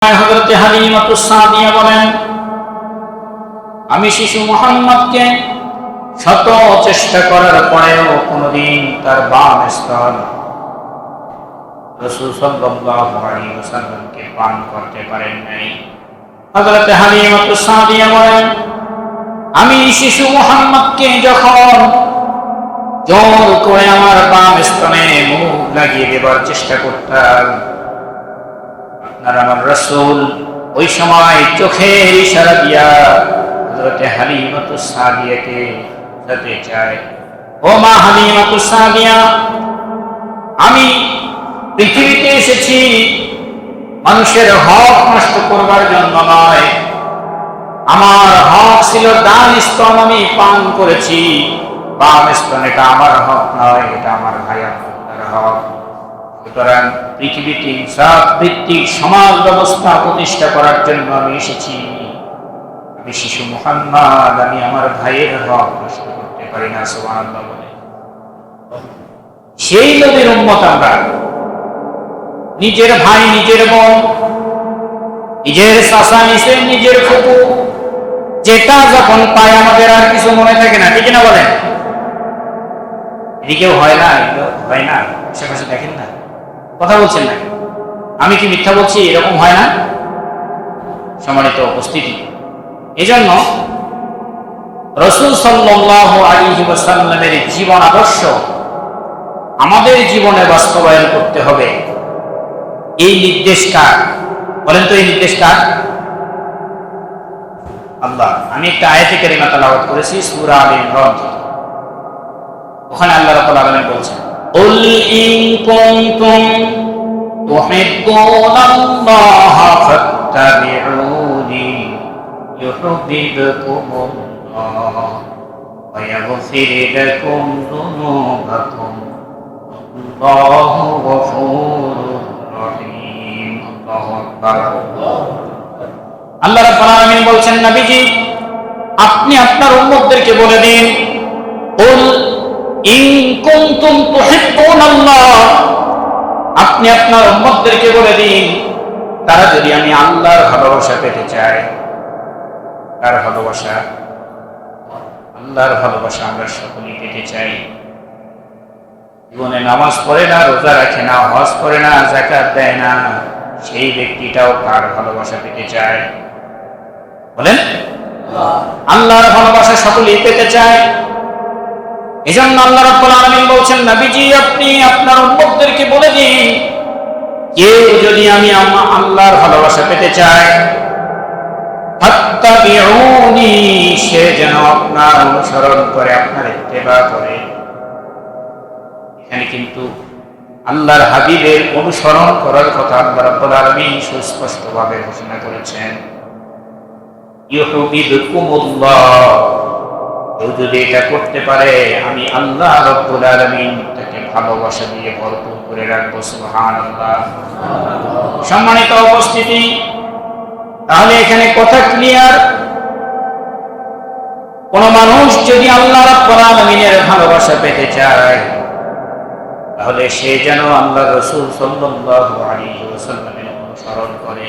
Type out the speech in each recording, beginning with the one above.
হযরত হালিমাতুস সাদিয়া বলেন, আমি শিশু মুহাম্মদকে শত চেষ্টা করার পরেও কোনদিন তার বাম স্তন রাসূল সাল্লাল্লাহু আলাইহি ওয়াসাল্লামকে পান করতে পারেন নাই। হযরত হালিমাতুস সাদিয়া বলেন, আমি শিশু মুহাম্মদকে যখন জোর করে আমার বাম স্তনে মুখ লাগিয়ে দেবার চেষ্টা করতাম, আপনার আমার রাসূল ওই সময় চোখের ইশারা দিয়া হযরত হালিমাতুস সাদিয়াকে বোঝাতে চায়, ও মা হালিমাতুস সাদিয়া, আমি পৃথিবীতে এসেছি মানুষের হক নষ্ট করবার জন্য নয়। আমার হক ছিল ডান স্তন আমি পান করেছি, বাম স্তন এটা আমার হক নয়, এটা আমার ভাই আব্দুল্লাহর হক। সুতরাং পৃথিবীতে ইনসাফ ভিত্তিক সমাজ ব্যবস্থা প্রতিষ্ঠা করার জন্য আমি এসেছি। আমি শিশু মুহাম্মদ, আমি আমার ভাইয়ের হক নষ্ট করতে পারি না। সুবহানাল্লাহ বলে সেই নবীর উম্মত আমরা, নিজের ভাই নিজের বোন, নিজের চাচা নিজের ফুপু, যেটা যখন পায় আমাদের আর কিছু মনে থাকে না, ঠিক না বলেন? এদিকেও হয় না, হয় না, আশেপাশে দেখেন না, কথা বলছেন না, আমি কি মিথ্যা বলছি? এরকম হয় না? সম্মানিত উপস্থিতি, এজন্য রাসূল সাল্লাল্লাহু আলাইহি ওয়াসাল্লামের জীবন আদর্শ আমাদের জীবনে বাস্তবায়ন করতে হবে। এই নির্দেশ কার বলেন তো? এই নির্দেশ কার? আল্লাহ। আমি একটা আয়াতে কারিমা তেলাওয়াত করেছি সূরা আলে ইমরান থেকে। ওখানে আল্লাহ রাব্বুল আলামিন বলছেন, কুল ইন কুনতুম তুহিব্বুনাল্লাহা ফাত্তাবিউনি ইউহিব্বুকুমুল্লাহ ওয়া ইয়াগফির লাকুম যুনুবাকুম আল্লাহু গফুরুর রহিম। আল্লাহু আকবার। আল্লাহ রাব্বুল আলামিন বলছেন, নবীজি আপনি আপনার উম্মতদেরকে বলে দিন, কুল ইন কুনতুম তুহিব্বুনাল্লাহ, আপনি আপনার উম্মতদেরকে বলে দিন, তারা যদি আমি আল্লাহর ভালোবাসা পেতে চায়। কার ভালোবাসা? আল্লাহর ভালোবাসা আমরা সকলেই পেতে চাই। জীবনে নামাজ পড়ে না, রোজা রাখে না, হজ করে না, যাকাত দেয় না, সেই ব্যক্তিটাও কার ভালোবাসা পেতে চায়? বলেন, আল্লাহর ভালোবাসা সকলেই পেতে চায়। এজন্য আল্লাহ রাব্বুল আলামিন বলছেন, নবীজি আপনি আপনার উম্মতদেরকে বলে দিন, কেউ যদি আমি আল্লাহর ভালোবাসা পেতে চায়, ফাত্তাবিউনি, সে যেন আপনার অনুসরণ করে, আপনার ইত্তেবা করে। এখানে কিন্তু আল্লাহর হাবিবের অনুসরণ করার কথা আল্লাহ রাব্বুল আলামিন সুস্পষ্টভাবে ঘোষণা করেছেন। ইউহিব্বুকুমুল্লাহ, কেউ যদি এটা করতে পারে, আমি আল্লাহ রাব্বুল আলামিন তাকে ভালোবাসা দিয়ে ভরপুর করে রাখবো। সুবহানাল্লাহ। সম্মানিত উপস্থিতি, তাহলে এখানে কথা ক্লিয়ার। কোন মানুষ যদি আল্লাহ রাব্বুল আলামিনের ভালোবাসা পেতে চায়, তাহলে সে যেন আল্লাহ রাসূল সাল্লাল্লাহু আলাইহি ওয়াসাল্লামের অনুসরণ করে।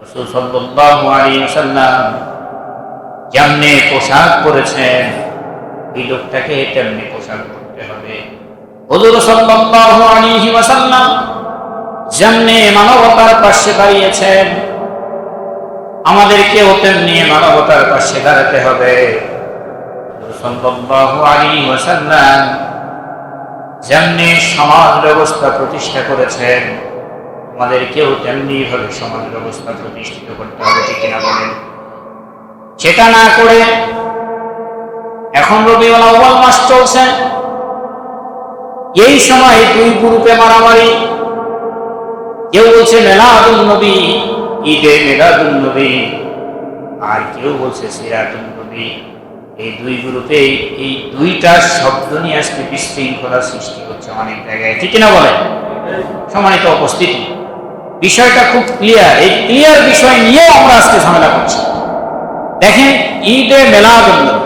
রাসূল সাল্লাল্লাহু আলাইহি ওয়াসাল্লাম যেমনি পোশাক পরেছেন, ওই লোকটাকে তেমনি পোশাক পরতে হবে। হুজুর সাল্লাল্লাহু আলাইহি ওয়াসাল্লাম যেমনি মানবতার পাশে দাঁড়িয়েছেন, আমাদেরকেও তেমনি মানবতার পাশে দাঁড়াতে হবে। হুজুর সাল্লাল্লাহু আলাইহি ওয়াসাল্লাম যেমনি সমাজ ব্যবস্থা প্রতিষ্ঠা করেছেন, আমাদেরকেও তেমনি ভাবে সমাজ ব্যবস্থা প্রতিষ্ঠিত করতে হবে, ঠিক কিনা বলেন? সেটা না করে এখন রবিউল আউয়াল মাস চলছে, এই সময় দুই গ্রুপে মারামারি। কেউ বলছে মিলাদুন নবী, ঈদে মিলাদুন নবী, আর কেউ বলছে সিরাতুন নবী। এই দুই গ্রুপে এই দুইটা শব্দ নিয়ে আজকে বিশৃঙ্খলা সৃষ্টি হচ্ছে অনেক জায়গায়, ঠিক কিনা বলেন? সম্মানিত উপস্থিতি, বিষয়টা খুব ক্লিয়ার। এই ক্লিয়ার বিষয় নিয়ে আমরা আজকে ঝামেলা করছি। দেখেন, ঈদে মিলাদুন নবী,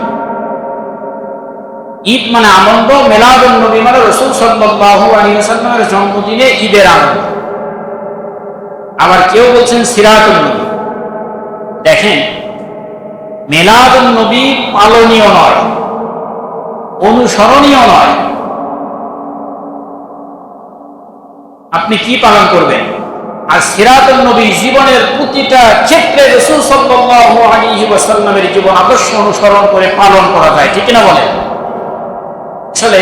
ঈদ মানে আনন্দ, মিলাদুন নবী মানে রাসূল সাল্লাল্লাহু আলাইহি ওয়াসাল্লামের জন্মদিনে ঈদের আনন্দ। আবার কেউ বলছেন সিরাতুন নবী। দেখেন, মিলাদুন নবী পালনীয় নয়, অনুসরণীয় নয়। আপনি কি পালন করবেন? আর সিরাতুন নবী জীবনের প্রতিটা ক্ষেত্রে রাসূল সাল্লাল্লাহু আলাইহি ওয়াসাল্লামের জীবন আদর্শ অনুসরণ করে পালন করা যায়, ঠিক না বলেন? আসলে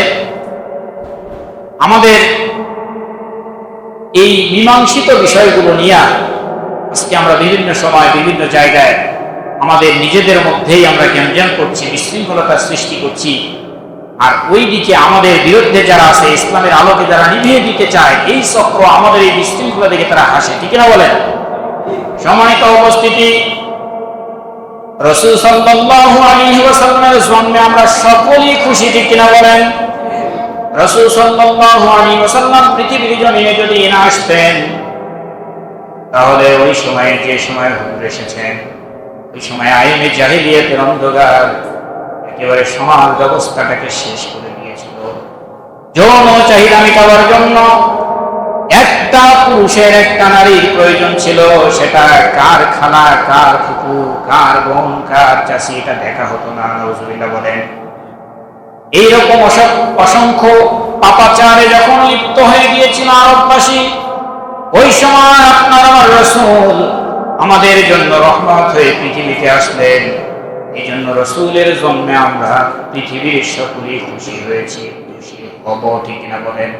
আমাদের এই মীমাংসিত বিষয়গুলো নিয়ে আজকে আমরা বিভিন্ন সময় বিভিন্ন জায়গায় আমাদের নিজেদের মধ্যেই আমরা জ্ঞান করছি, বিশৃঙ্খলতার সৃষ্টি করছি। আর ওই দিকে আমাদের বিরুদ্ধে যারা আছে, ইসলামের আলোকে যারা নিভিয়ে দিতে চায়, এই চক্র আমাদের এই বিশৃঙ্খলা দিকে তারা হাসে, ঠিক না বলেন? সম্মানিত উপস্থিতি, রাসূল সাল্লাল্লাহু আলাইহি ওয়াসাল্লামের জন্মে আমরা সকলেই খুশি, ঠিক না বলেন? রাসূল সাল্লাল্লাহু আলাইহি ওয়াসাল্লাম পৃথিবীর জমিনে যদি না আসতেন, তাহলে ওই সময়ে যে সময় হুজুর এসেছেন, ওই সময় আইনে জাহিলিয়াতের অন্ধকার একেবারে সমাজ ব্যবস্থাটাকে শেষ করে দিয়েছিল। যৌন চাহিদা মেটাবার জন্য একটা পুরুষের একটা নারীর প্রয়োজন ছিল। সেটা কার খালা, কার ফুপু, কার বোন, কার চাচি, এটা দেখা হতো না। নাউজুবিল্লাহ বলেন। এইরকম অসংখ্য পাপাচারে যখন লিপ্ত হয়ে গিয়েছিল আরববাসী, ওই সময় আপনার আমার রাসূল আমাদের জন্য রহমত হয়ে পৃথিবীতে আসলেন। এই জন্য রাসূলের জন্মে আমরা পৃথিবীর সকলেই খুশি হয়েছি, খুশি হব, ঠিক না বলেন?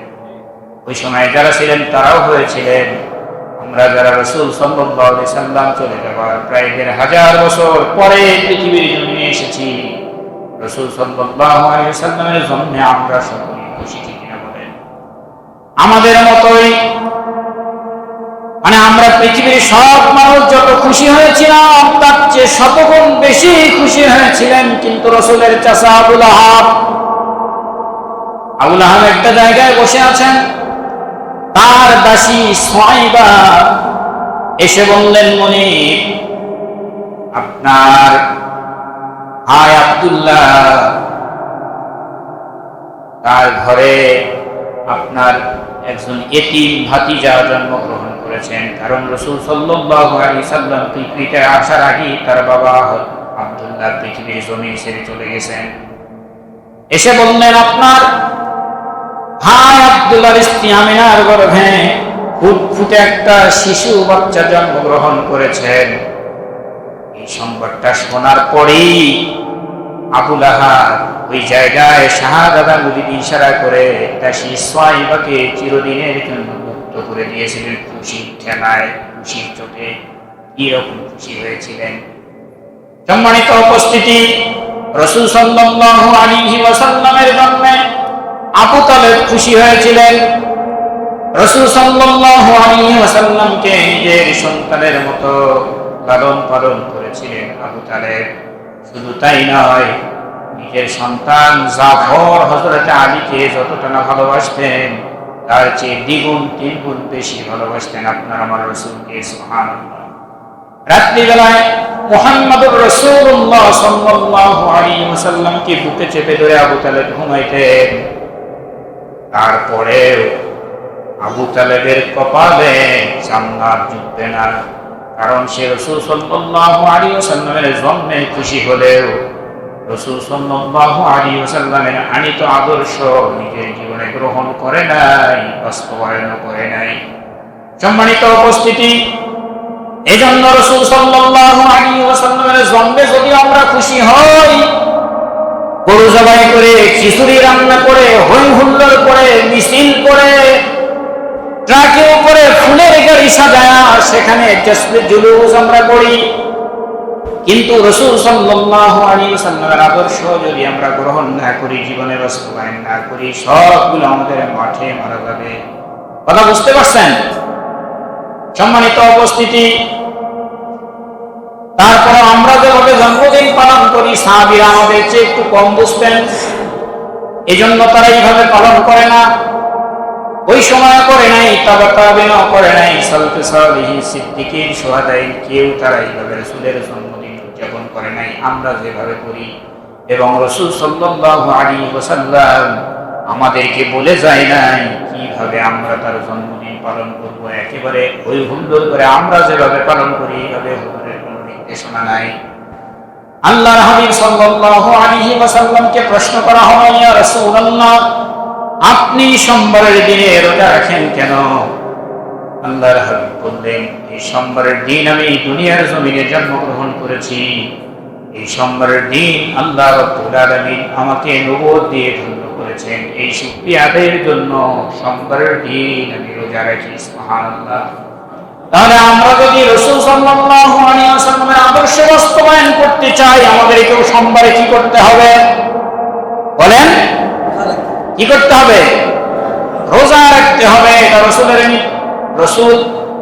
ওই সময় যারা ছিলেন তারাও হয়েছিলেন। আমরা যারা রাসূল সাল্লাল্লাহু আলাইহি সাল্লাম চলে যাওয়ার প্রায় ১,৫০০ বছর পরে পৃথিবীর জমিনে এসেছি, রাসূল সাল্লাল্লাহু আলাইহি সাল্লামের জন্মে আমরা সকলেই খুশি, ঠিক না বলেন? আমাদের মতোই আমরা পৃথিবীর সব মানুষ যত খুশি হয়েছিলাম, তার চেয়ে শতগুণ বেশি খুশি হয়েছিলেন কিন্তু রাসূলের চাচা আবু লাহাব। আবু লাহাব একটা জায়গায় বসে আছেন, তার দাসী সুহাইবা এসে বললেন, মনিব, আপনার ভাই আব্দুল্লাহ, তার ঘরে আপনার একজন এতিম ভাতিজা জন্মগ্রহণ করেছেন। কারণ রাসূল সাল্লাল্লাহু আলাইহি সাল্লাম পৃথিবীতে আসার আগে তার বাবা আব্দুল্লাহ পৃথিবীর জমিন ছেড়ে চলে গেছেন। এসে বললেন, আপনার ভাই আব্দুল্লাহর স্ত্রী আমিনার গর্ভে ফুটফুটে একটা শিশু বাচ্চা জন্মগ্রহণ করেছেন। এই সংবাদটা শোনার পরেই আবু লাহাব ওই জায়গায় শাহাদাত মুদির ইশারা করে দাসী সুহাইবাকে চিরদিনের জন্য মুক্ত করে দিয়েছিলেন। খুশির ঠেলায়, খুশির চোটে এরকম খুশি হয়েছিলেন। সম্মানিত উপস্থিতি, রাসূল সাল্লাল্লাহু আলাইহি ওয়াসাল্লামের জন্মে আবু তালেব খুশি হয়েছিলেন। রাসূল সাল্লাল্লাহু আলাইহি ওয়াসাল্লামকে নিজের সন্তানের মতো লালন পালন করেছিলেন আবু তালেব। শুধু তাই নয়, নিজের সন্তান জাফর হযরত আলীকে যতটা না ভালোবাসতেন, তার চেয়ে দ্বিগুণ তিনগুণ বেশি ভালোবাসতেন আপনার আমার রাসূলকে। সুবহানাল্লাহ। রাত্রিবেলায় মুহাম্মদুর রাসূলুল্লাহ সাল্লাল্লাহু আলাইহি ওয়াসাল্লামকে বুকে চেপে ধরে আবু তালেব ঘুমাইতেন। তারপরেও আবু তালেবের কপালে জান্নাত জুটবে না, কারণ সে রাসূল সাল্লাল্লাহু আলাইহি ওয়াসাল্লামের জন্মে খুশি হলেও রাসূল সাল্লাল্লাহু আলাইহি ওয়াসাল্লামের আনিত আদর্শ নিজের জীবনে গ্রহণ করে নাই, বাস্তবায়ন করে নাই। সম্মানিত উপস্থিতি, এজন্য রাসূল সাল্লাল্লাহু আলাইহি ওয়াসাল্লামের জন্মে যদি আমরা খুশি হই, গরু জবাই করে, খিচুড়ি রান্না করে, হই হুল্লোড় করে, মিছিল করে, ট্রাকের উপরে ফুলের গাড়ি সাজায়া সেখানে জুলুস আমরা করি, কিন্তু রাসূল সাল্লাল্লাহু আলাইহি ওয়াসাল্লামের আদর্শ যদি আমরা গ্রহণ না করি, জীবনে বাস্তবায়ন না করি, সবগুলো আমাদের মাঠে মারা যাবে। কথা বুঝতে পারছেন? সম্মানিত উপস্থিতি, তারপর আমরা যেভাবে জন্মদিন পালন করি, সাহাবীরা আমাদের চেয়ে একটু কম বুঝতেন, এজন্য তারা এইভাবে পালন করে না। ওই সময় করে নাই, তাবেঈনও করে নাই, সালফে সালিহিন, সিদ্দিকিন, শুহাদায়ে কেউ তারা এইভাবে রাসূলের জন্মদিন উদযাপন করে নাই আমরা যেভাবে করি। এবং রাসূল সাল্লাল্লাহু আলাইহি ওয়াসাল্লাম আমাদেরকে বলে যায় নাই কিভাবে আমরা তার জন্মদিন পালন করব, একেবারে ওই হুল্লোড় করে আমরা যেভাবে পালন করি এইভাবে হুজুরের কোনো নির্দেশনা নাই। আল্লাহর হাবিব সাল্লাল্লাহু আলাইহি ওয়াসাল্লামকে প্রশ্ন করা হয়, ইয়া রাসূলুল্লাহ, আপনি সোমবারের দিনে রোজা রাখেন কেন? আল্লাহর হাবিব বললেন, এই সোমবারের দিন আমি দুনিয়ার জমিনে জন্মগ্রহণ করেছি। এই সোমবারের দিন আল্লাহ রাব্বুল আলামিন আমাকে নবুয়ত দিয়ে ধন্য করেছেন। এই শুকরিয়া আদায়ের জন্য সোমবারের দিন আমি রোজা রাখি। সুবহানাল্লাহ। তাহলে আমরা যদি রাসূল সাল্লাল্লাহু আলাইহি ওয়াসাল্লামের আদর্শ বাস্তবায়ন করতে চাই, আমাদেরকেও সোমবারে কি করতে হবে বলেন? কি করতে হবে? রোজা রাখতে হবে। এটা রাসূল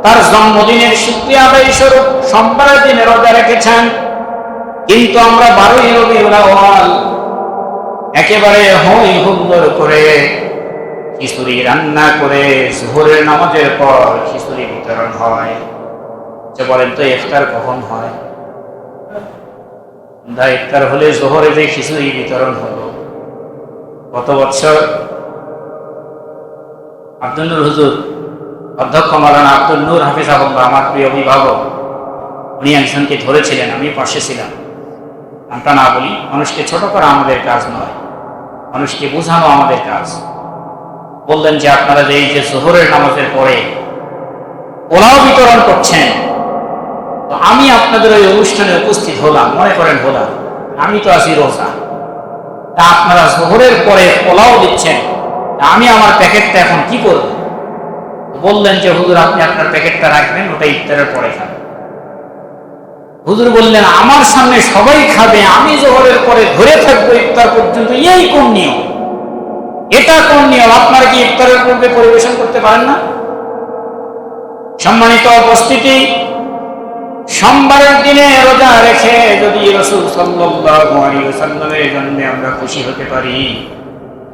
তার জন্মদিনের শুকরিয়া আদায় স্বরূপ সোমবারের দিনে রোজা রেখেছেন। কিন্তু আমরা 12ই রবিউল আউয়াল একেবারে হই হুল্লোড় করে খিচুড়ি রান্না করে যোহরের নামাজের পর খিচুড়ি বিতরণ হয়। যে বলেন তো ইফতার কখন হয়? ইফতার হলে যোহরে যে খিচুড়ি বিতরণ হলো, গত বছর আব্দুল নূর হুজুর, অধ্যক্ষ মাওলানা আব্দুল নূর হাফিজাহুল্লাহ, আমার প্রিয় অভিভাবক, উনি একজনকে ধরেছিলেন, আমি পাশে ছিলাম। আমরা না বলি, মানুষকে ছোট করা আমাদের কাজ নয়, মানুষকে বোঝানো আমাদের কাজ। বললেন যে আপনারা যে এই যে যোহরের নামাজের পরে পোলাও বিতরণ করছেন, তো আমি আপনাদের ওই অনুষ্ঠানে উপস্থিত হলাম, মনে করেন হলাম, আমি তো আছি রোজা, তা আপনারা যোহরের পরে পোলাও দিচ্ছেন, আমি আমার প্যাকেটটা এখন কি করব? বললেন যে হুজুর আপনি আপনার প্যাকেটটা রাখবেন, ওটা ইফতারের পরে খাবেন। হুজুর বললেন আমার সামনে সবাই খাবে, আমি যোহরের পরে ধরে থাকবো ইফতার পর্যন্ত, এই কোন নিয়ম? এটা কোন নিয়ম? আপনারা কি ইফতারের পূর্বে পরিবেশন করতে পারেন না? সম্মানিত উপস্থিতি, সোমবারের দিনে রোজা রেখে যদি রাসূল সাল্লাল্লাহু আলাইহি ওয়াসাল্লামের জন্য আমরা খুশি হতে পারি,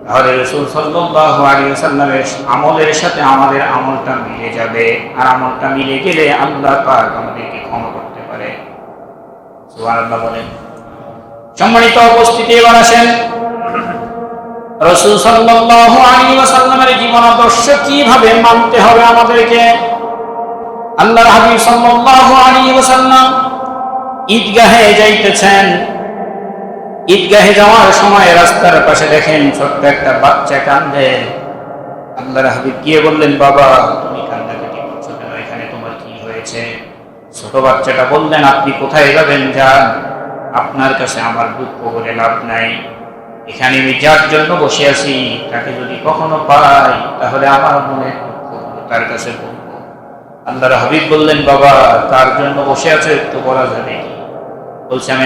তাহলে রাসূল সাল্লাল্লাহু আলাইহি ওয়াসাল্লামের আমলের সাথে আমাদের আমলটা মিলে যাবে। আর আমলটা মিলে গেলে আল্লাহ পাক আমাদেরকে ক্ষমা করতে পারে। সুবহানাল্লাহ বলেন। সম্মানিত উপস্থিতি, এবার আসেন রাসূল সাল্লাল্লাহু আলাইহি ওয়াসাল্লামের জীবন আদর্শ কিভাবে মানতে হবে আমাদেরকে। আল্লাহর হাবিব সাল্লাল্লাহু আলাইহি ওয়াসাল্লাম ঈদগাহে যাইতেছেন। ঈদগাহে যাওয়ার সময় রাস্তার পাশে দেখেন ছোট্ট একটা বাচ্চা কান্দে। আল্লাহর হাবিব গিয়ে বললেন, বাবা তুমি কান্নাকাটি করছো কেন? এখানে তোমার কি হয়েছে? ছোট বাচ্চাটা বললেন, আপনি কোথায় যাবেন যান, আপনার কাছে আমার দুঃখ বলে লাভ নাই। এখানে আমি যার জন্য বসে আছি তাকে যদি কখনো পাই তাহলে আমার মনে দুঃখ তার কাছে বলবো। আল্লাহর হাবিব বললেন, বাবা তার জন্য বসে আছে তো বলা যাবে কি? বলছে, আমি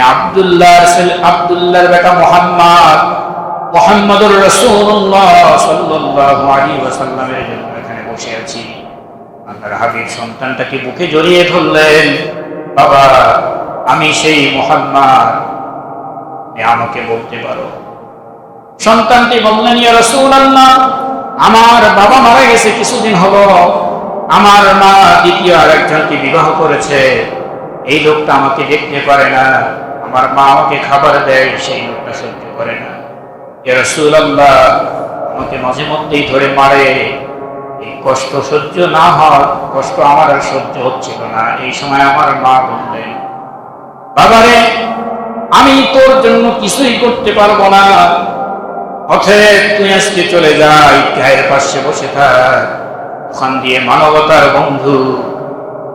আব্দুল্লাহর বেটা মুহাম্মদুর রাসূলুল্লাহ সাল্লাল্লাহু আলাইহি ওয়াসাল্লামের জন্য এখানে বসে আছি। আল্লাহর হাবিব সন্তানটাকে বুকে জড়িয়ে ধরলেন, বাবা আমি সেই মুহাম্মদ, আমাকে বলতে পারো? সন্তানটি বললেন, ইয়া রাসূলুল্লাহ, আমার বাবা মারা গেছে কিছুদিন হলো, আমার মা দ্বিতীয় আরেকজনকে বিবাহ করেছে, এই লোকটা আমাকে দেখতে পারে না, আমার মা আমাকে খাবার দেয়, সেই লোকটা সহ্য করে না। ইয়া রাসূলুল্লাহ, আমাকে মাঝে মধ্যেই ধরে মারে, এই কষ্ট সহ্য না হয়, কষ্ট আমার আর সহ্য হচ্ছিল না। এই সময় আমার মা বললেন, বাবারে আমি তোর জন্য কিছুই করতে পারবো না, অতএব তুই আজকে চলে যা, ঈদগাহের পাশে বসে থাক, ওখান দিয়ে মানবতার বন্ধু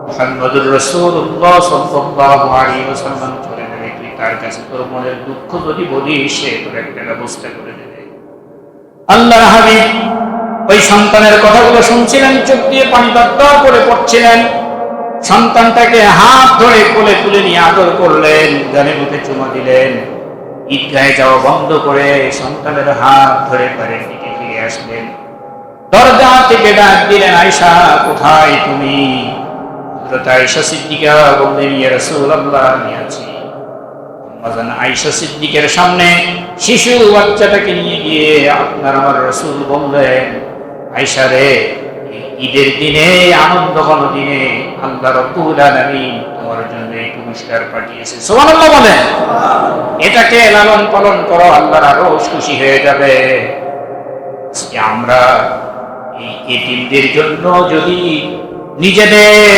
মুহাম্মদুর রাসূলুল্লাহ সাল্লাল্লাহু আলাইহি ওয়াসাল্লাম চলে যাবে, তুই তার কাছে তোর মনের দুঃখ যদি বলিস সে তোর একটা ব্যবস্থা করে দেবে। আল্লাহর হাবিব ওই সন্তানের কথাগুলো শুনছিলেন, চোখ দিয়ে পানি দরদর করে পড়ছিলেন। সন্তানটাকে হাত ধরে কোলে তুলে নিয়ে আদর করলেন, গালে মুখে চুমা দিলেন। ঈদগাহে যাওয়া বন্ধ করে সন্তানের হাত ধরে বাড়ির দিকে ফিরে আসলেন। দরজা থেকে ডাক দিলেন, আয়েশা কোথায় তুমি? হযরত আয়েশা সিদ্দিকা বললেন, ইয়া রাসূলুল্লাহ আমি আছি। আম্মাজান আয়েশা সিদ্দিকের সামনে শিশু বাচ্চাটাকে নিয়ে গিয়ে আপনার আমার রাসূল বললেন, আয়েশা রে, ঈদের দিনে আনন্দ ঘন দিনে আল্লাহ রাব্বুল আলামিন তোমার জন্য এই পুরস্কার পাঠিয়েছে। সুবহানাল্লাহ বলেন। এটাকে লালন পালন করো, আল্লাহর আরো খুশি হয়ে যাবে। আমরা এই এতিমদের জন্য যদি নিজেদের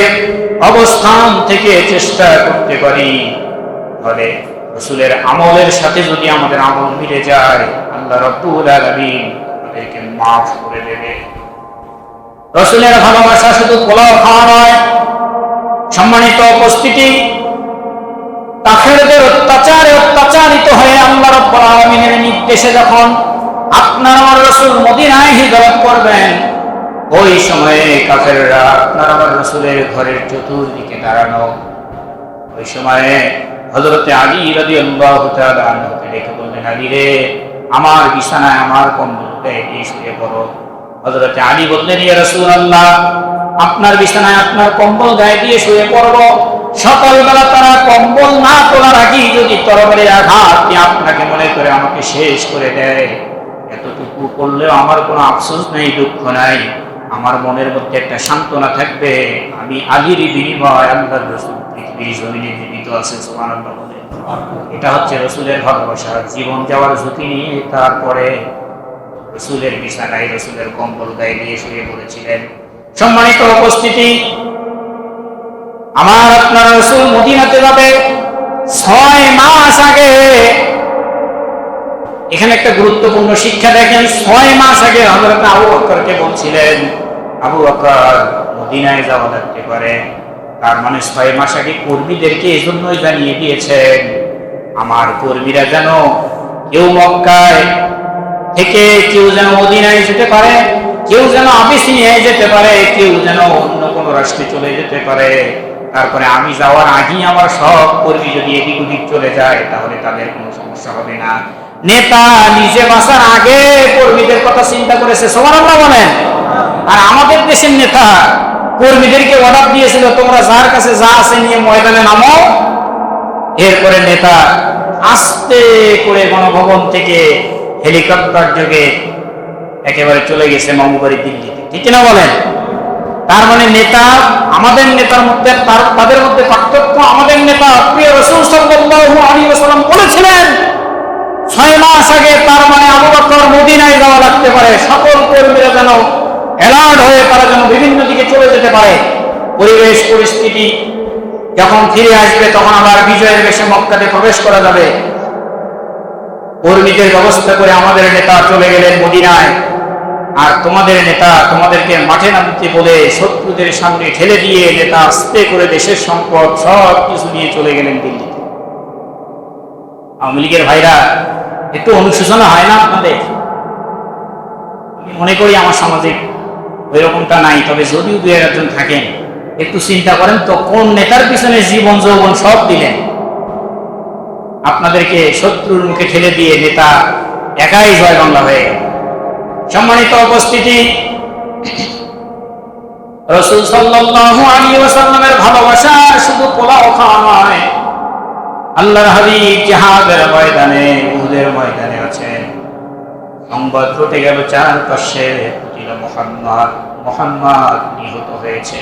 অবস্থান থেকে চেষ্টা করতে পারি, তাহলে রাসূলের আমলের সাথে যদি আমাদের আমল মিলে যায়, আল্লাহ রাব্বুল আলামিন আমাদেরকে মাফ করে দেবে। রাসূলের ভালোবাসা শুধু পোলাও খাওয়া নয়। সম্মানিত উপস্থিতি, কাফেরদের অত্যাচারে অত্যাচারিত হয়ে আল্লাহ রাব্বুল আলামিনের নির্দেশে যখন আপনার আমার রাসূল মদিনায় হিজরত করবেন, ওই সময়ে কাফেররা আপনার আমার রাসূলের ঘরের চতুর্দিকে দাঁড়ানো। ওই সময়ে হযরতে আলী রাদিয়াল্লাহু তাআলা আনহুকে ডেকে বললেন, আলী রে, আমার বিছানায় আমার কম্বল গায়ে দিয়ে শুয়ে পড়ো। হযরতে আলী বললেন, ইয়া রাসূলুল্লাহ, আপনার বিছানায় আপনার কম্বল গায়ে দিয়ে শুয়ে পড়ব। সকালবেলা তারা কম্বল না তোলার আগেই যদি তরবারির আঘাত দিয়ে আপনাকে মনে করে আমাকে শেষ করে দেয়, এতটুকু করলেও আমার কোনো আফসোস নেই, দুঃখ নাই। আমার মনের মধ্যে একটা সান্ত্বনা থাকবে, আমি আলীর বিনিময় আল্লাহর রাসূল পৃথিবীর জমিনে জীবিত আছে। সুবহানাল্লাহ বলে। এটা হচ্ছে রাসূলের ভালোবাসা। জীবন যাওয়ার ঝুঁকি নিয়ে তারপরে রাসূলের বিছানায় রাসূলের কম্বল গায়ে দিয়ে শুয়ে পড়েছিলেন। সম্মানিত উপস্থিতি, আমার আপনার রাসূল মদিনাতে যাবে 6 মাস আগে। এখানে একটা গুরুত্বপূর্ণ শিক্ষা দেখেন। 6 মাস আগে হযরত আবু বকরকে বলছিলেন, আবু বকর, মদিনায় যাওয়া লাগতে পারে। তার মানে 6 মাস আগে কর্মীদেরকে এজন্যই জানিয়ে দিয়েছেন, আমার কর্মীরা যেন কেউ মক্কায় থেকে কেউ যেন মদিনায় যেতে পারে, কেউ যেন আবিসিনিয়ায় যেতে পারে, কেউ যেন অন্য কোনো রাষ্ট্রে চলে যেতে পারে। তারপরে আমি যাওয়ার আগেই আমার সব কর্মী যদি এদিক ওদিক চলে যায়, তাহলে তাদের কোনো সমস্যা হবে না। নেতা নিজে বাঁচার আগে কর্মীদের কথা চিন্তা করেছে। সুবহানাল্লাহ বলেন। আর আমাদের দেশের নেতা কর্মীদেরকে অর্ডার দিয়েছিল, তোমরা যার কাছে যা আছে নিয়ে ময়দানে নামো। এরপরে নেতা আস্তে করে গণভবন থেকে হেলিকপ্টার যোগে একেবারে চলে গেছে মামুবাড়ি দিল্লিতে। ঠিক না বলেন? তার মানে নেতা, আমাদের নেতার মধ্যে তাদের মধ্যে পার্থক্য। আমাদের নেতা প্রিয় রাসূল সাল্লাল্লাহু আলাইহি ওয়াসাল্লাম বলেছিলেন 6 মাস আগে, তার মানে আবু বকর মদিনায় যাওয়া লাগতে পারে। সকল কর্মীরা যেন অ্যালার্ট হয়ে তারা যেন বিভিন্ন দিকে চলে যেতে পারে। পরিবেশ পরিস্থিতি যখন ফিরে আসবে, তখন আবার বিজয়ের বেশে মক্কাতে প্রবেশ করা যাবে। কর্মীদের ব্যবস্থা করে আমাদের নেতা চলে গেলেন মদিনায়। আর তোমাদের নেতা তোমাদেরকে মাঠে নামতে বলে শত্রুদের সামনে ঠেলে দিয়ে নেতা আস্তে করে দেশের সম্পদ সব কিছু নিয়ে চলে গেলেন দিল্লিতে। আওয়ামী লীগের ভাইরা, একটু অনুশোচনা হয় না আপনাদের? আমি মনে করি আমার সমাজে ওই রকমটা নাই, তবে যদিও 2-1 জন থাকেন, একটু চিন্তা করেন তো, কোন নেতার পিছনে জীবন যৌবন সব দিলেন, আপনাদেরকে শত্রুর মুখে ঠেলে দিয়ে নেতা একাই জয় বাংলা হয়ে গেল। সম্মানিত উপস্থিতি, রাসূল সাল্লাল্লাহু আলাইহি ওয়াসাল্লামের ভালোবাসা শুধু পোলাও খাওয়া নয়। আল্লাহর হাবিব জিহাদের ময়দানে, উহুদের ময়দানে আছেন। সংবাদ ঘটে গেল চারপাশে মুহাম্মদ নিহত হয়েছে।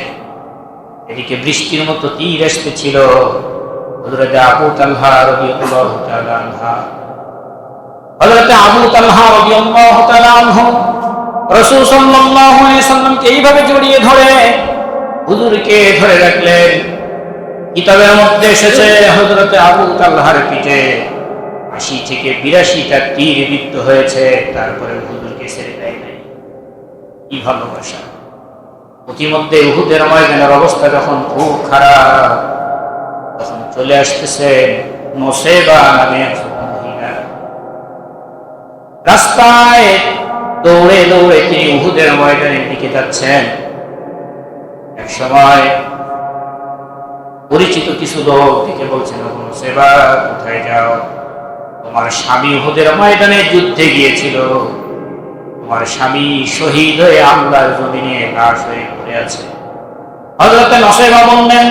এদিকে বৃষ্টির মতো তীর আসতেছিল। হযরত আবু তালহা রাদিয়াল্লাহু তাআলা আনহু, হযরত আবু তালহা রাদিয়াল্লাহু তাআলা আনহু রাসূল সাল্লাল্লাহু আলাইহি ওয়াসাল্লামকে এইভাবে জড়িয়ে ধরে হুজুরকে ধরে রাখলেন। কিতাবের মধ্যে এসেছে হযরত আবু তালহার পিঠে 80 থেকে 82টা তীর বিদ্ধ হয়েছে, তারপরে হুজুরকে ছেড়ে দেয় নাই। কি ভালোবাসা! প্রতিমধ্যে উহুদের ময়দানের অবস্থা যখন খুব খারাপ, তখন চলে আসতেছে নসেবা নামে একজন মহিলা। রাস্তায় দৌড়ে দৌড়ে তিনি উহুদের ময়দানের দিকে যাচ্ছেন। এক সময় পরিচিত কিছু লোক দিকে বলছেন, নসেবা, কোথায় যাও? তোমার স্বামী উহুদের ময়দানে যুদ্ধে গিয়েছিল, তোমার স্বামী শহীদ হয়ে আল্লাহর জমিনে লাশ হয়ে পড়ে আছে। হযরত নসেবা বললেন,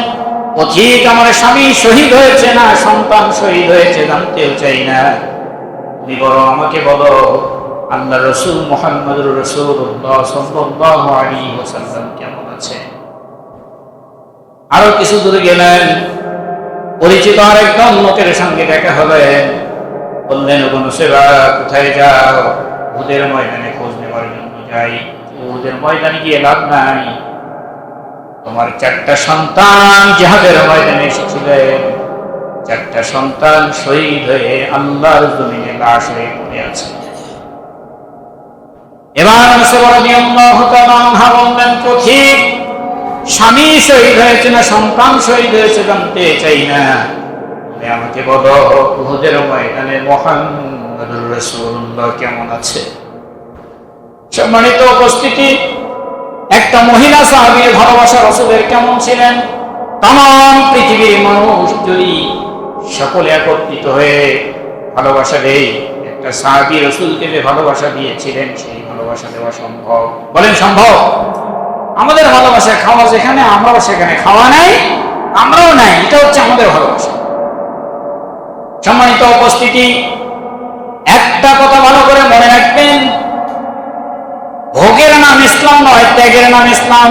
পথিক, আমার স্বামী শহীদ হয়েছে না সন্তান শহীদ হয়েছে জানতেও চাই না, তুমি বরং আমাকে বলো আল্লাহ রাসূল মুহাম্মদুর রাসূলুল্লাহ সাল্লাল্লাহু আলাইহি ওয়াসাল্লাম কেমন আছে? আরো কিছু দূরে গেলেন, পরিচিত আরেকজন লোকের সঙ্গে দেখা হলেন। বললেন, নসেবা, কোথায় যাও? উহুদের ময়দানে খোঁজ নেওয়ার জন্য যাই। ওদের ময়দানে গিয়ে লাভ নাই। তোমার 4টা সন্তান জিহাদের ময়দানে এসেছিলেন, 4টা সন্তান শহীদ হয়ে আল্লাহর জমিনে লাশ হয়ে পড়ে আছে। এবার রাদিয়াল্লাহু তাআলা আনহা বললেন, পথিক স্বামী শহীদ হয়েছে না সন্তান শহীদ হয়েছে জানতে চাই না, আমাকে বলো উহুদের ময়দানে মুহাম্মদুর রাসূলুল্লাহ কেমন আছে? সম্মানিত উপস্থিতি, একটা মহিলা সাহাবীর ভালোবাসা রাসূলের কেমন ছিলেন, তাম পৃথিবীর মানুষ যদি সকলে একত্রিত হয়ে ভালোবাসা দেয়, একটা সাহাবী রাসূলকে যে ভালোবাসা দিয়েছিলেন সেই ভালোবাসা দেওয়া সম্ভব? বলেন সম্ভব? আমাদের ভালোবাসা খাওয়া যেখানে আমরাও সেখানে, খাওয়া নাই আমরাও নাই, এটা হচ্ছে আমাদের ভালোবাসা। সম্মানিত উপস্থিতি, একটা কথা ভালো করে মনে রাখবেন, ভোগের নাম ইসলাম নয়, ত্যাগের নাম ইসলাম।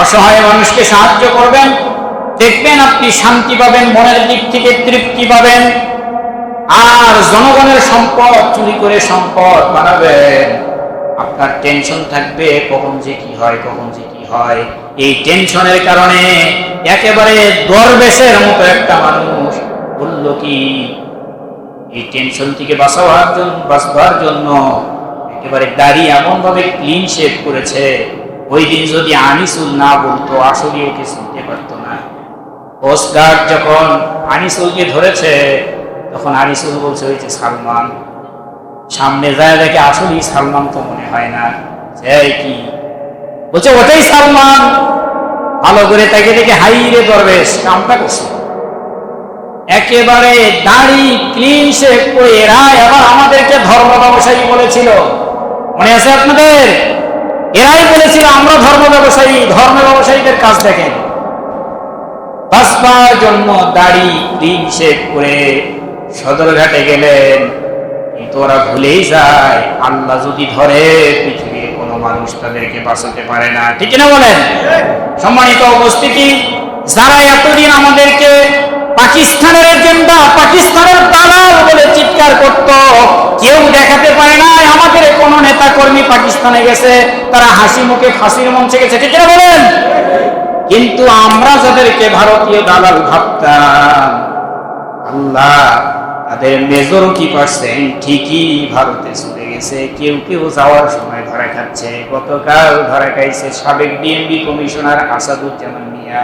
অসহায় মানুষকে সাহায্য করবেন, দেখবেন আপনি শান্তি পাবেন, মনের দিক থেকে তৃপ্তি পাবেন। আর জনগণের সম্পদ চুরি করে সম্পদ বানাবেন, আপনার টেনশন থাকবে কখন যে কি হয়, কখন যে কি হয়। এই টেনশনের কারণে একেবারে দরবেশের মতো একটা মানুষ বলল কি, এই টেনশন থেকে বাঁচবার জন্য একেবারে দাড়ি এমন ভাবে ক্লিন শেভ করেছে, ওই দিন যদি আনিসুল না বলতো আসলে ওকে চিনতে পারতো না। কোস্টগার্ড যখন আনিসুলকে ধরেছে তখন আনিসুল বলছে ওই যে সালমান, সামনে যায় দেখে আসলেই সালমান তো মনে হয় না, কি বলছে ওটাই সালমান। ভালো করে তাকে দেখে হাই রে দরবেশ, কামটা করছে একেবারে দাড়ি ক্লিন শেভ করে। এরা এবার আমাদেরকে ধর্ম ব্যবসায়ী বলেছিল, মনে আছে আপনাদের? এরাই বলেছিল আমরা ধর্ম ব্যবসায়ী, ধর্ম ব্যবসায়ীদের কাজ দেখেন। বাঁচবার জন্য দাড়ি ক্লিন শেভ করে সদরঘাটে গেলেন, কিন্তু ওরা ভুলেই যায় আল্লাহ যদি ধরে পৃথিবীর কোনো মানুষ তাদেরকে বাঁচাতে পারে না। ঠিক না বলেন? সম্মানিত উপস্থিতি, যারা এতদিন আমাদেরকে পাকিস্তানের এজেন্ডা, পাকিস্তানের দালাল বলে চিৎকার করত, কেউ দেখাতে পারে না আমাদের কোন নেতা কর্মী পাকিস্তানে গেছে, তারা হাসি মুখে ফাঁসির মঞ্চে গেছে। ঠিক না বলেন? কিন্তু আমরা যাদেরকে ভারতীয় দালাল ভাবতাম, আল্লাহ তাদের মেজরিটি পার্সেন্ট ঠিকই ভারতে চলে গেছে। কেউ কেউ যাওয়ার সময় ধরা খাচ্ছে। গতকাল ধরা খাইছে সাবেক ডিএমবি কমিশনার আসাদুজ্জামান মিয়া।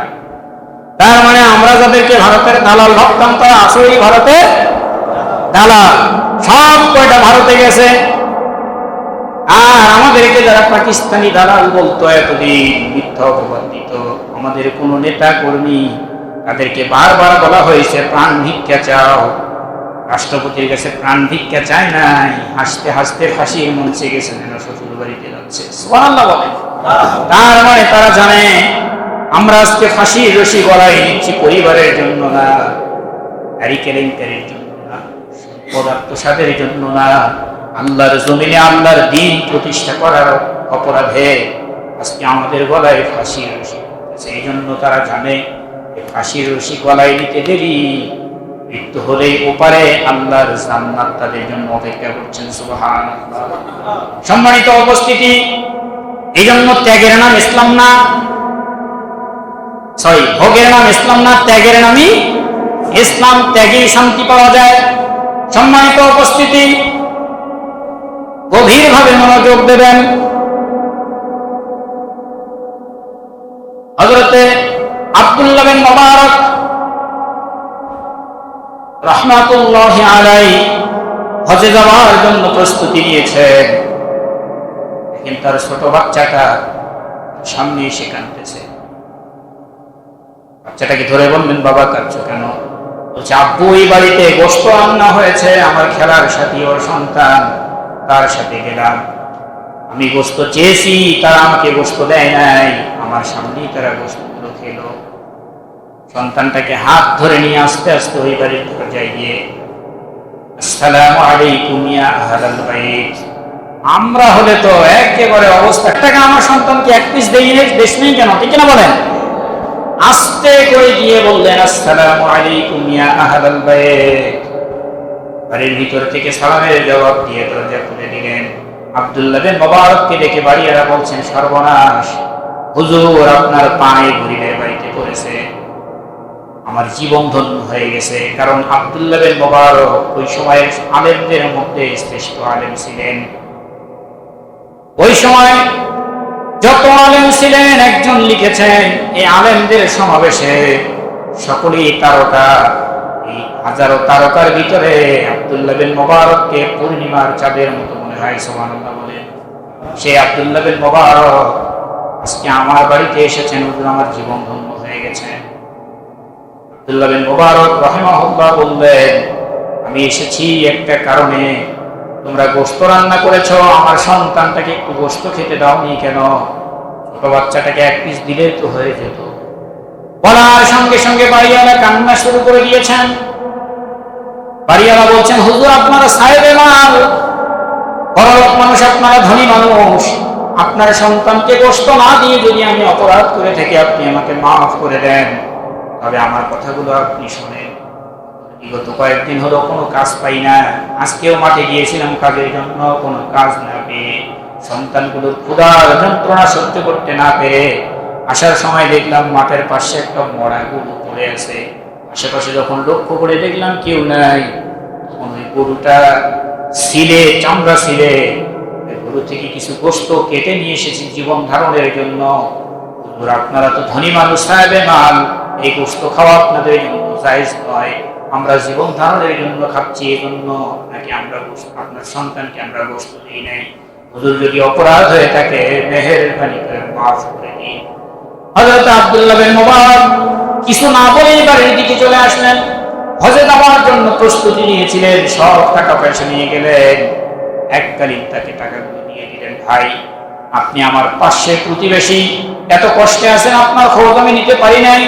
তার মানে আমরা যাদেরকে ভারতের দালাল ভাবতাম তারা আসলেই ভারতের দালাল, সব কয়টা ভারতে গেছে। আর আমাদেরকে যারা পাকিস্তানি দালাল বলতো, এতদিন মিথ্যা অপবাদ দিত, আমাদের কোনো নেতা কর্মী, তাদেরকে বারবার বলা হয়েছে প্রাণ ভিক্ষা চাও, রাষ্ট্রপতির কাছে প্রাণ ভিক্ষা চায় নাই, হাসতে হাসতে ফাঁসির মঞ্চে গেছে যেন শ্বশুর বাড়িতে যাচ্ছে। সুবহানাল্লাহ বলে। তার মানে তারা জানে আমরা আজকে ফাঁসির রশি গলায় নিচ্ছি পরিবারের জন্য না, গাড়ি কেলেঙ্কারির জন্য না, পদার্থসাদের জন্য না, আল্লাহর জমিনে আল্লাহর দ্বীন প্রতিষ্ঠা করার অপরাধে আজকে আমাদের গলায় ফাঁসির রশি। সেই জন্য তারা জানে ফাঁসির রশি গলায় নিতে দেরি, মৃত্যু হলেই ওপারে আল্লাহর জান্নাত তাদের জন্য অপেক্ষা করছেন। সুবহানাল্লাহ। সম্মানিত উপস্থিতি, এই জন্য ত্যাগের নাম ইসলাম না, ভোগের নাম ইসলাম না, ত্যাগের নামই ইসলাম। ত্যাগেই শান্তি পাওয়া যায়। সম্মানিত উপস্থিতি, গভীরভাবে মনোযোগ দেবেন। হযরতে আব্দুল্লাহ বিন মুবারক রাহমাতুল্লাহি আলাইহি হজে যাওয়ার জন্য প্রস্তুতি নিয়েছেন। দেখেন তার ছোট বাচ্চাটা সামনে এসে কাঁদতেছে। বাচ্চাটাকে ধরে বললেন, বাবা কাঁদছো কেন? বলছে, আব্বু এই বাড়িতে গোশত রান্না হয়েছে, আমার খেলার সাথী ওর সন্তান, তার সাথে গেলাম, আমি গোশত চেয়েছি, তারা আমাকে গোশত দেয় নাই, আমার সামনেই তারা গোশতগুলো খেলো। সন্তানটাকে হাত ধরে নিয়ে আস্তে আস্তে ওই বাড়ির দরজায় গিয়ে, আসসালামু আলাইকুম ইয়া আহলাল বাইত। আমরা হলে তো একেবারে অবস্থা, টাকা আমার সন্তানকে এক পিস দেশ নেই কেন? ঠিক না বলেন? আস্তে করে গিয়ে বললেন, আসসালামু আলাইকুম ইয়া আহলাল বাইত। বাড়ির ভিতর থেকে সালামের জবাব দিয়ে দরজা খুলে দিলেন। আব্দুল্লাহ বিন মুবারককে ডেকে বাড়িওয়ালা বলছেন, সর্বনাশ, হুজুর আপনার পায়ে গরিবের বাড়িতে পড়েছে, আমার জীবন ধন্য হয়ে গেছে। কারণ আব্দুল্লাহ বিন মুবারক ওই সময়ের আলেমদের মধ্যে শ্রেষ্ঠ আলেম ছিলেন। ওই সময় যত আলেম ছিলেন, একজন লিখেছেন এই আলেমদের সমাবেশে সকলেই তারকা, এই হাজারো তারকার ভিতরে আব্দুল্লাহ বিন মুবারককে পূর্ণিমার চাঁদের মতো মনে হয়। সুবহানাল্লাহ বলেন। সেই আব্দুল্লাহ বিন মুবারক আজকে আমার বাড়িতে এসেছেন, হুজুর আমার জীবন ধন্য হয়ে গেছে। আব্দুল্লাহ বিন মুবারক রাহিমাহুল্লাহ বললেন, আমি এসেছি একটা কারণে, তোমরা গোশত রান্না করেছো, আমার সন্তানটাকে একটু গোশত খেতে দাওনি কেন? ছোট বাচ্চাটাকে এক পিস দিলে তো হয়ে যেত। বলার সঙ্গে সঙ্গে বাড়িওয়ালা কান্না শুরু করে দিয়েছেন। বাড়িওয়ালা বলছেন, হুজুর আপনারা সাহেবে মাল, বড়লোক মানুষ, আপনারা ধনী মানুষ, আপনার সন্তানকে গোশত না দিয়ে যদি আমি অপরাধ করে থাকি, আপনি আমাকে মাফ করে দেন, তবে আমার কথাগুলো আপনি শোনেন। বিগত কয়েকদিন হলো কোনো কাজ পাই না, আজকেও মাঠে গিয়েছিলাম কাজের জন্য, কোনো কাজ না পেয়ে, সন্তানগুলোর ক্ষুধার যন্ত্রণা সহ্য করতে না পেরে আসার সময় দেখলাম মাঠের পাশে একটা মরা গরু পড়ে আছে। আশেপাশে যখন লক্ষ্য করে দেখলাম কেউ নাই, তখন ওই গরুটা ছিলে, চামড়া ছিলে, গরু থেকে কিছু গোশত কেটে নিয়ে এসেছি জীবন ধারণের জন্য। আপনারা তো ধনী মানুষ, সাহেবে মাল, এই গোশত খাওয়া আপনাদের জন্য জায়েজ নয়, আমরা জীবন ধারণের জন্য খাচ্ছি, এই জন্য নাকি আমরা আপনার সন্তানকে আমরা গোশত দিই নাই। হুজুর যদি অপরাধ হয়ে থাকে মেহেরবানি করে মাফ করে দিন। হযরত আব্দুল্লাহ বিন মুবারক কিছু না বলেই বাড়ির দিকে চলে আসলেন। হজে যাওয়ার জন্য প্রস্তুতি নিয়েছিলেন, সব টাকা পয়সা নিয়ে গেলেন। এককালীন তাকে টাকাগুলো দিয়ে দিলেন, ভাই আপনি আমার পাশের প্রতিবেশী, এত কষ্টে আছেন, আপনার খোঁজ আমি নিতে পারি নাই,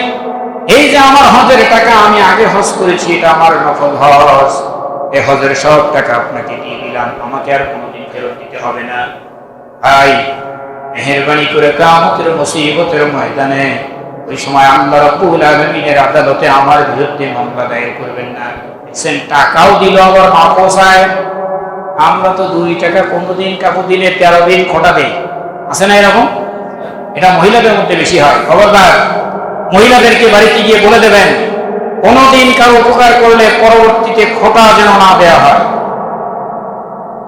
এই যে আমার হজের টাকা, আমি আগে হজ করেছি, এটা আমার নফল হজ, এই হজের সব টাকা আপনাকে দিয়ে দিলাম, আমাকে আর কোনোদিন ফেরত দিতে হবে না। ভাই মেহেরবানি করে কিয়ামতের মুসিবতের ময়দানে ওই সময় আল্লাহ রাব্বুল আলামিনের আদালতে আমার বিরুদ্ধে মামলা দায়ের করবেন না। দেখছেন, টাকাও দিল আবার মাপও চায়। আমরা তো 2 টাকা 15 দিন কাপড় দিলে 13 দিন খোটা দেই, আছে না এরকম? এটা মহিলাদের মধ্যে বেশি হয়। খবরদার, মহিলাদেরকে বাড়িতে গিয়ে বলে দেবেন, কোনদিন কারো উপকার করলে পরবর্তীতে খোটা যেন না দেওয়া হয়।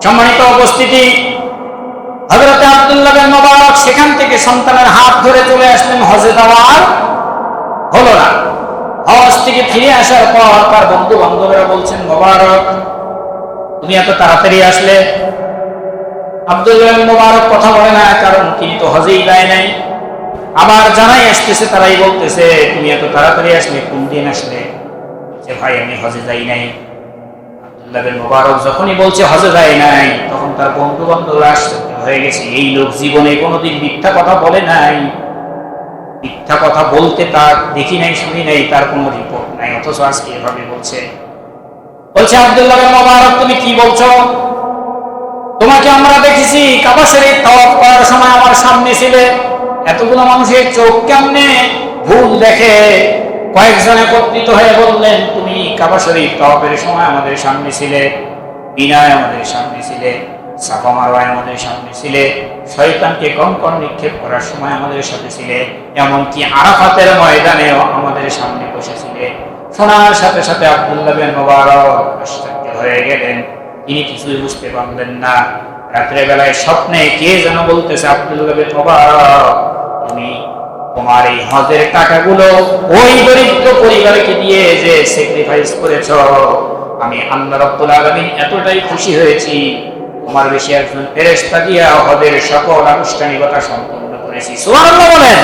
সম্মানিত উপস্থিতি, হযরত আব্দুল্লাহ বিন মুবারক সেখান থেকে সন্তানের হাত ধরে চলে আসলেন, হজে যাওয়ার হলো না। হজ থেকে ফিরে আসার পর তার বন্ধু বান্ধবরা বলছেন, মুবারক তুমি এত তাড়াতাড়ি আসলে? আব্দুল্লাহ বিন মুবারক কথা বলে না, কারণ তিনি তো হজেই যায় নাই। আবার যারাই আসতেছে তারাই বলতেছে, তুমি এত তাড়াতাড়ি আসলে, কোন দিন আসলে? যে ভাই আমি হজে যাই নাই। আব্দুল্লাহ বিন মুবারক যখনই বলছে হজে যায় নাই, তখন তার বন্ধু বান্ধবরা আশ্চর্য হয়ে গেছে, এই লোক জীবনে কোনোদিন মিথ্যা কথা বলে নাই, মিথ্যা কথা বলতে তার দেখি নাই, শুনি নাই, তার কোনো রিপোর্ট নাই, অথচ আজকে এভাবে বলছে। বলছে, আব্দুল্লাহ বিন মুবারক তুমি কি বলছো? তোমাকে আমরা দেখেছি কাবা শরীফ তাওয়াফ করার সময় আমার সামনে ছিলে, এতগুলো মানুষের চোখ কেমনে ভুল দেখে? কয়েকজন একত্রিত হয়ে বললেন, তুমি কাবা শরীফ তাওয়াফের সময় আমাদের সামনে ছিলে, বিনায় আমাদের সামনে ছিলে, সাফা মারওয়ায় আমাদের সামনে ছিলে, শয়তানকে কঙ্কর নিক্ষেপ করার সময় আমাদের সাথে ছিলে, এমনকি আরাফাতের ময়দানেও আমাদের সামনে বসেছিলে। শোনার সাথে সাথে আব্দুল্লাহ বিন মুবারক আশ্চর্য হয়ে গেলেন, তিনি কিছুই বুঝতে পারলেন না। রাত্রে বেলায় স্বপ্নে কে যেন বলতেছে, আব্দুল্লাহ বিন মুবারক তুমি তোমার এই হজের টাকাগুলো ওই দরিদ্র পরিবারকে দিয়ে যে স্যাক্রিফাইস করেছো, আমি আল্লাহ রাব্বুল আলামিন এতটাই খুশি হয়েছি, তোমার বেশি একজন ফেরেশতা দিয়া হজের সকল আনুষ্ঠানিকতা সম্পন্ন করেছি। সুবহানাল্লাহ বলেন।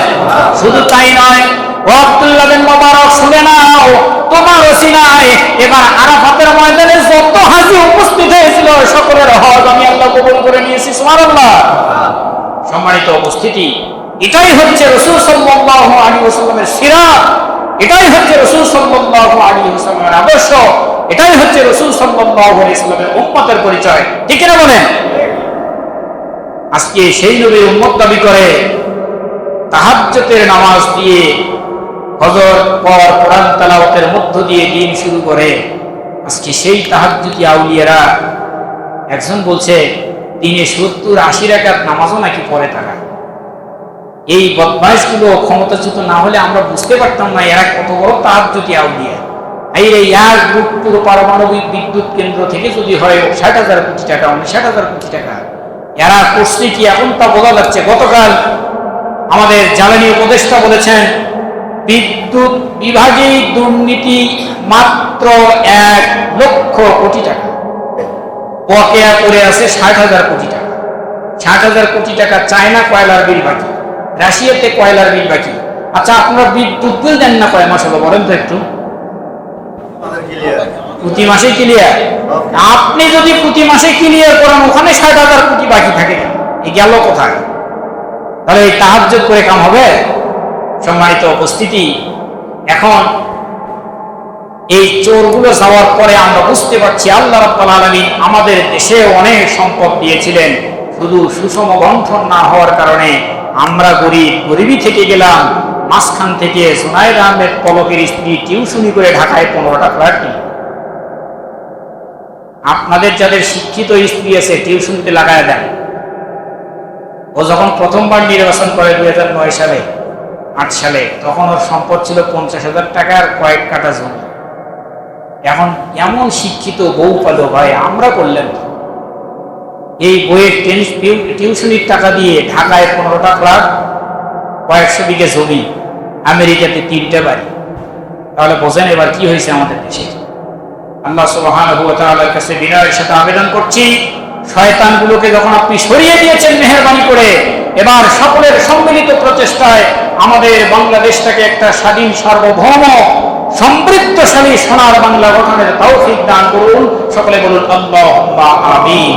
শুধু তাই নয়, ও আব্দুল্লাহ বিন মুবারক শুনে নাও, তোমার ওসিলায় এবার আরাফাতের ময়দানে যত হাজী উপস্থিত হয়েছিল সকলের হজ আমি আল্লাহ কবুল করে নিয়েছি। সুবহানাল্লাহ। সম্মানিত উপস্থিতি, এটাই হচ্ছে রাসূল সাল্লাল্লাহু আলাইহি ওয়াসাল্লামের সিরাত, এটাই হচ্ছে রাসূল সাল্লাল্লাহু আলাইহি ওয়াসাল্লামের আদর্শ, এটাই হচ্ছে রাসূল সাল্লাল্লাহু আলাইহি ওয়াসাল্লামের উম্মতের পরিচয়। ঠিক কিনা বলেন? আজকে সেই নবীর উম্মত দাবি করে তাহাজ্জুদের নামাজ দিয়ে, ফজর পর কোরআন তেলাওয়াতের মধ্য দিয়ে দিন শুরু করে। আজকে সেই তাহাজ্জুদি আউলিয়ারা, একজন বলছে দিনে 70-80 রাকাত নামাজও নাকি পড়ে তারা। এই বদমাইশগুলো ক্ষমতাচ্যুত না হলে আমরা বুঝতে পারতাম না এরা কত বড় তাহাজ্জুদি আউলিয়া। এই এক রূপপুর পারমাণবিক বিদ্যুৎ কেন্দ্র থেকে যদি হয় 60,000 কোটি টাকা, 59,000 কোটি টাকা, এরা করছে কি এখন তা বোঝা যাচ্ছে। গতকাল আমাদের জ্বালানি উপদেষ্টা বলেছেন বিদ্যুৎ বিভাগে দুর্নীতি মাত্র 1 লক্ষ কোটি টাকা, বকেয়া করে আছে 60,000 কোটি টাকা। 60,000 কোটি টাকা চায়না কয়লার বিল বাকি, রাশিয়াতে কয়লার বিল বাকি। আচ্ছা, আপনারা বিদ্যুৎ বিল দেন না কয় মাস হলো বলেন তো একটু? প্রতি মাসে ক্লিয়ার। আপনি যদি প্রতি মাসে ক্লিয়ার করেন, ওখানে 60,000 কোটি বাকি থাকে, এই গেল কোথায়? তাহলে এই তাহাজ্জুদ করে কাম হবে? সম্মানিত উপস্থিতি, এখন এই চোরগুলো যাওয়ার পরে আমরা বুঝতে পারছি আল্লাহ রাব্বুল আলামিন আমাদের দেশে অনেক সম্পদ দিয়েছিলেন, শুধু সুষম বন্টন না হওয়ার কারণে আমরা গরিবই থেকে গেলাম। মাঝখান থেকে জুনায়েদ আহমেদ পলকের স্ত্রী টিউশনি করে ঢাকায় 15টা ফ্ল্যাট নিল। আপনাদের যাদের শিক্ষিত স্ত্রী আছে টিউশনিতে লাগায় দেন। ও যখন প্রথমবার নির্বাচন করে 2009 সালে 8 সালে, তখন ওর সম্পদ ছিল 50,000 টাকার কয়েক কাঠা জমি। এখন এমন শিক্ষিত বউ পালো ভাই, আমরা করলেন তো। এই বইয়ের টিউশনির টাকা দিয়ে ঢাকায় 15টা ফ্ল্যাট, কয়েকশো বিঘে জমি, আমেরিকাতে 3টে বাড়ি। তাহলে বোঝেন এবার কি হয়েছে আমাদের দেশে। আল্লাহ সুবহানাহু ওয়া তাআলার কাছে বিনয়ের সাথে আবেদন করছি, শয়তানগুলোকে যখন আপনি সরিয়ে দিয়েছেন মেহেরবানি করে, এবার সকলের সম্মিলিত প্রচেষ্টায় আমাদের বাংলাদেশটাকে একটা স্বাধীন, সার্বভৌম, সমৃদ্ধশালী সোনার বাংলা গঠনের তৌফিক দান করুন। সকলে বলুন আল্লাহুম্মা আমিন।